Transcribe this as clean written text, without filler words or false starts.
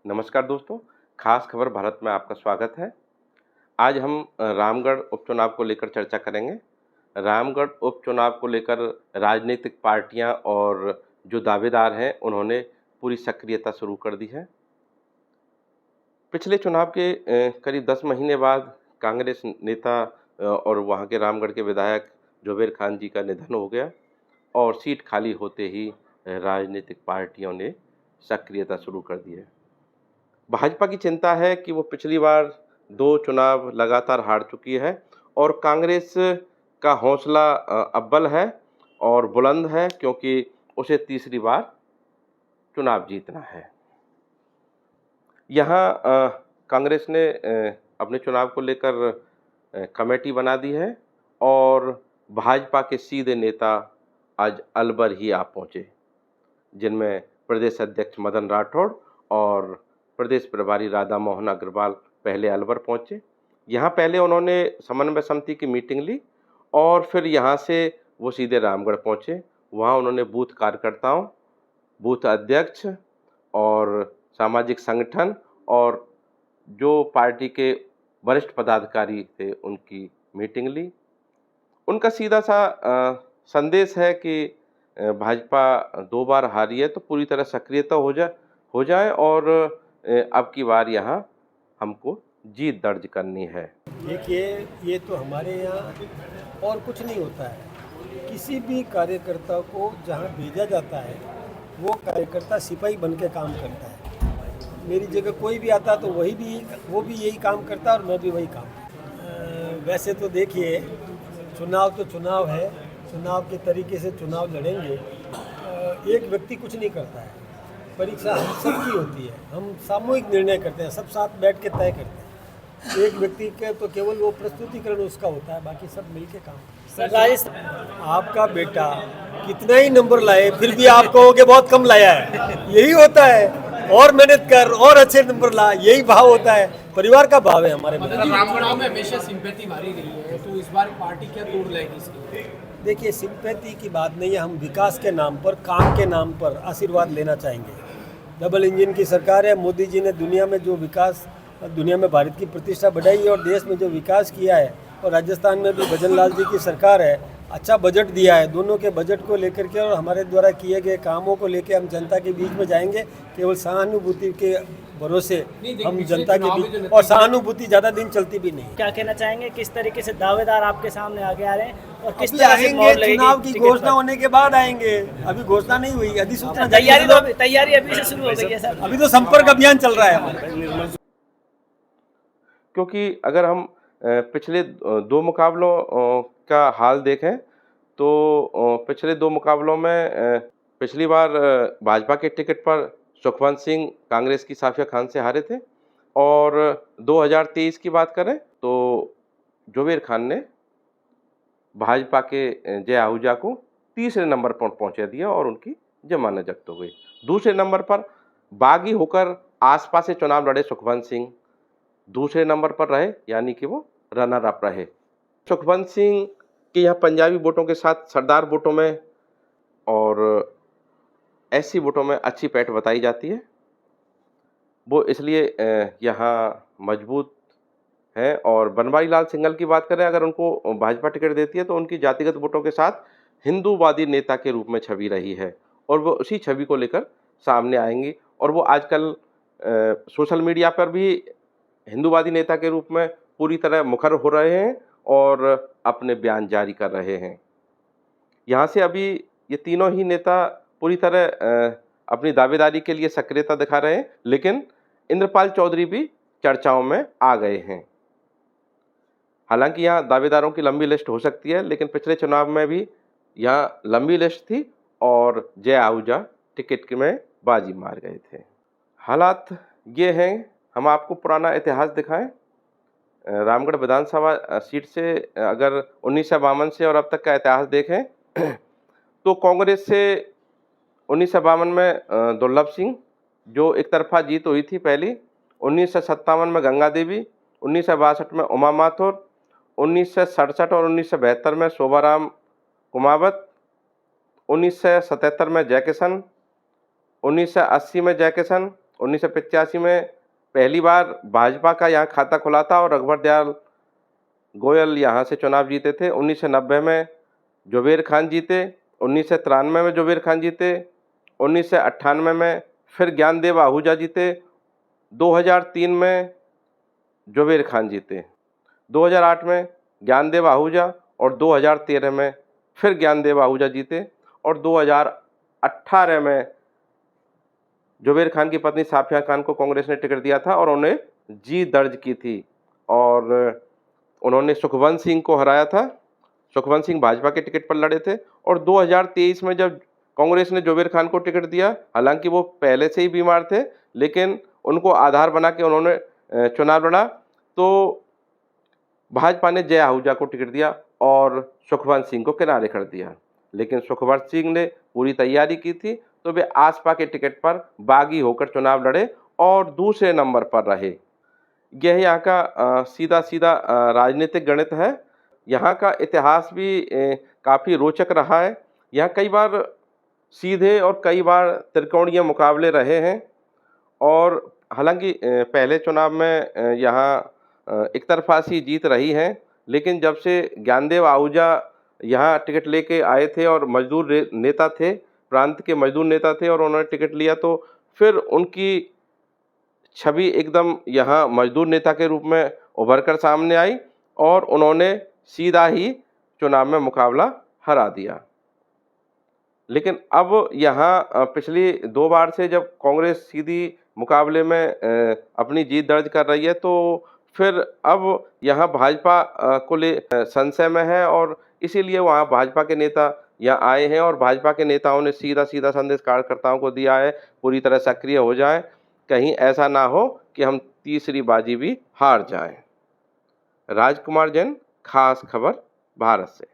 नमस्कार दोस्तों, खास खबर भारत में आपका स्वागत है। आज हम रामगढ़ उपचुनाव को लेकर चर्चा करेंगे। रामगढ़ उपचुनाव को लेकर राजनीतिक पार्टियां और जो दावेदार हैं, उन्होंने पूरी सक्रियता शुरू कर दी है। पिछले चुनाव के करीब 10 महीने बाद कांग्रेस नेता और वहां के रामगढ़ के विधायक जुबेर खान जी का निधन हो गया और सीट खाली होते ही राजनीतिक पार्टियों ने सक्रियता शुरू कर दी है। भाजपा की चिंता है कि वो पिछली बार 2 चुनाव लगातार हार चुकी है और कांग्रेस का हौसला अव्वल है और बुलंद है, क्योंकि उसे तीसरी बार चुनाव जीतना है। यहाँ कांग्रेस ने अपने चुनाव को लेकर कमेटी बना दी है और भाजपा के सीधे नेता आज अलवर ही आ पहुँचे, जिनमें प्रदेश अध्यक्ष मदन राठौड़ और प्रदेश प्रभारी राधा मोहन अग्रवाल पहले अलवर पहुंचे। यहाँ पहले उन्होंने समन्वय समिति की मीटिंग ली और फिर यहाँ से वो सीधे रामगढ़ पहुंचे। वहाँ उन्होंने बूथ कार्यकर्ताओं, बूथ अध्यक्ष और सामाजिक संगठन और जो पार्टी के वरिष्ठ पदाधिकारी थे उनकी मीटिंग ली। उनका सीधा सा संदेश है कि भाजपा 2 बार हारी है तो पूरी तरह सक्रियता हो जाए और अब की बार यहाँ हमको जीत दर्ज करनी है। देखिए, ये तो हमारे यहाँ और कुछ नहीं होता है। किसी भी कार्यकर्ता को जहाँ भेजा जाता है वो कार्यकर्ता सिपाही बन के काम करता है। मेरी जगह कोई भी आता तो वो भी यही काम करता और मैं भी वही काम। वैसे तो देखिए, चुनाव तो चुनाव है, चुनाव के तरीके से चुनाव लड़ेंगे। एक व्यक्ति कुछ नहीं करता है, परीक्षा हम सबकी होती है। हम सामूहिक निर्णय करते हैं, सब साथ बैठ के तय करते हैं। एक व्यक्ति के तो केवल वो प्रस्तुतिकरण उसका होता है, बाकी सब मिलके काम। आपका बेटा कितना ही नंबर लाए फिर भी आप कहोगे बहुत कम लाया है, यही होता है। और मेहनत कर और अच्छे नंबर ला, यही भाव होता है, परिवार का भाव है हमारे में। रामगढ़ में हमेशा सिंपैथी भारी रही है, तो इस बार पार्टी क्या तोड़ लाएगी इसकी? देखिए, सिंपैथी की बात नहीं है। हम विकास के नाम पर, काम के नाम पर आशीर्वाद लेना चाहेंगे। डबल इंजन की सरकार है। मोदी जी ने दुनिया में जो विकास, दुनिया में भारत की प्रतिष्ठा बढ़ाई है और देश में जो विकास किया है, और राजस्थान में भी भजन लाल जी की सरकार है, अच्छा बजट दिया है। दोनों के बजट को लेकर के और हमारे द्वारा किए गए कामों को लेकर हम जनता के बीच में जाएंगे। केवल सहानुभूति के भरोसे हम जनता के बीच, और सहानुभूति ज़्यादा दिन चलती भी नहीं। क्या कहना चाहेंगे, किस तरीके से दावेदार आपके सामने आगे आ रहे हैं और किस तरह से चुनाव की घोषणा होने के बाद आएंगे? अभी घोषणा नहीं हुई, अधिसूचना तैयारी अभी से शुरू हो गई है सर। अभी तो संपर्क अभियान चल रहा है हमारा। क्योंकि अगर हम पिछले 2 मुकाबलों का हाल देखें तो पिछले 2 मुकाबलों में पिछली बार भाजपा के टिकट पर सुखवंत सिंह कांग्रेस की साफिया खान से हारे थे और 2023 की बात करें तो जुबेर खान ने भाजपा के जय आहूजा को तीसरे नंबर पर पहुंचा दिया और उनकी जमानत जब्त हो गई। दूसरे नंबर पर बागी होकर आसपास से चुनाव लड़े सुखवंत सिंह दूसरे नंबर पर रहे, यानी कि वो रनर अप रहे। सुखवंत सिंह के यहाँ पंजाबी वोटों के साथ सरदार वोटों में और ऐसी वोटों में अच्छी पैठ बताई जाती है। वो इसलिए यहाँ मजबूत है। और बनवारी लाल सिंघल की बात करें, अगर उनको भाजपा टिकट देती है तो उनकी जातिगत वोटों के साथ हिंदूवादी नेता के रूप में छवि रही है और वो उसी छवि को लेकर सामने आएंगी। और वो आजकल सोशल मीडिया पर भी हिंदूवादी नेता के रूप में पूरी तरह मुखर हो रहे हैं और अपने बयान जारी कर रहे हैं। यहाँ से अभी ये तीनों ही नेता पूरी तरह अपनी दावेदारी के लिए सक्रियता दिखा रहे हैं, लेकिन इंद्रपाल चौधरी भी चर्चाओं में आ गए हैं। हालांकि यहाँ दावेदारों की लंबी लिस्ट हो सकती है, लेकिन पिछले चुनाव में भी यहाँ लंबी लिस्ट थी और जय आहूजा टिकट में बाजी मार गए थे। हालात ये हैं, हम आपको पुराना इतिहास दिखाएं। रामगढ़ विधानसभा सीट से अगर 1952 से और अब तक का इतिहास देखें तो कांग्रेस से 1952 में दुर्लभ सिंह जो एक तरफा जीत हुई थी पहली, 1957 में गंगा देवी, 1962 में उमा माथुर, 1967 और 1972 में शोभाराम कुमावत, 1977 में जयकिशन, 1980 में जयकिशन, 1985 में पहली बार भाजपा का यहाँ खाता खुला था और रघुवर दयाल गोयल यहाँ से चुनाव जीते थे। 1990 में जुबेर खान जीते, 1993 में जुबेर खान जीते, 1998 में फिर ज्ञानदेव आहूजा जीते, 2003 में जुबेर खान जीते, 2008 में ज्ञानदेव आहूजा और 2013 में फिर ज्ञानदेव आहूजा जीते और 2018 में जुबेर खान की पत्नी साफिया खान को कांग्रेस ने टिकट दिया था और उन्हें जीत दर्ज की थी और उन्होंने सुखवंत सिंह को हराया था। सुखवंत सिंह भाजपा के टिकट पर लड़े थे और 2023 में जब कांग्रेस ने जुबेर खान को टिकट दिया, हालांकि वो पहले से ही बीमार थे, लेकिन उनको आधार बना के उन्होंने चुनाव लड़ा, तो भाजपा ने जय आहूजा को टिकट दिया और सुखवंत सिंह को किनारे कर दिया। लेकिन सुखवंत सिंह ने पूरी तैयारी की थी, तो वे आसपा के टिकट पर बागी होकर चुनाव लड़े और दूसरे नंबर पर रहे। यह यहाँ का सीधा सीधा राजनीतिक गणित है। यहाँ का इतिहास भी काफ़ी रोचक रहा है। यहाँ कई बार सीधे और कई बार त्रिकोणीय मुकाबले रहे हैं और हालांकि पहले चुनाव में यहाँ एक तरफा सी जीत रही है, लेकिन जब से ज्ञानदेव आहूजा यहाँ टिकट लेके आए थे और मजदूर नेता थे, प्रांत के मजदूर नेता थे और उन्होंने टिकट लिया, तो फिर उनकी छवि एकदम यहाँ मजदूर नेता के रूप में उभर कर सामने आई और उन्होंने सीधा ही चुनाव में मुकाबला हरा दिया। लेकिन अब यहाँ पिछली 2 बार से जब कांग्रेस सीधी मुकाबले में अपनी जीत दर्ज कर रही है, तो फिर अब यहाँ भाजपा को ले संशय में है और इसीलिए वहाँ भाजपा के नेता यहाँ आए हैं और भाजपा के नेताओं ने सीधा सीधा संदेश कार्यकर्ताओं को दिया है, पूरी तरह सक्रिय हो जाएं, कहीं ऐसा ना हो कि हम तीसरी बाजी भी हार जाएं। राजकुमार जैन, खास खबर, भारत से।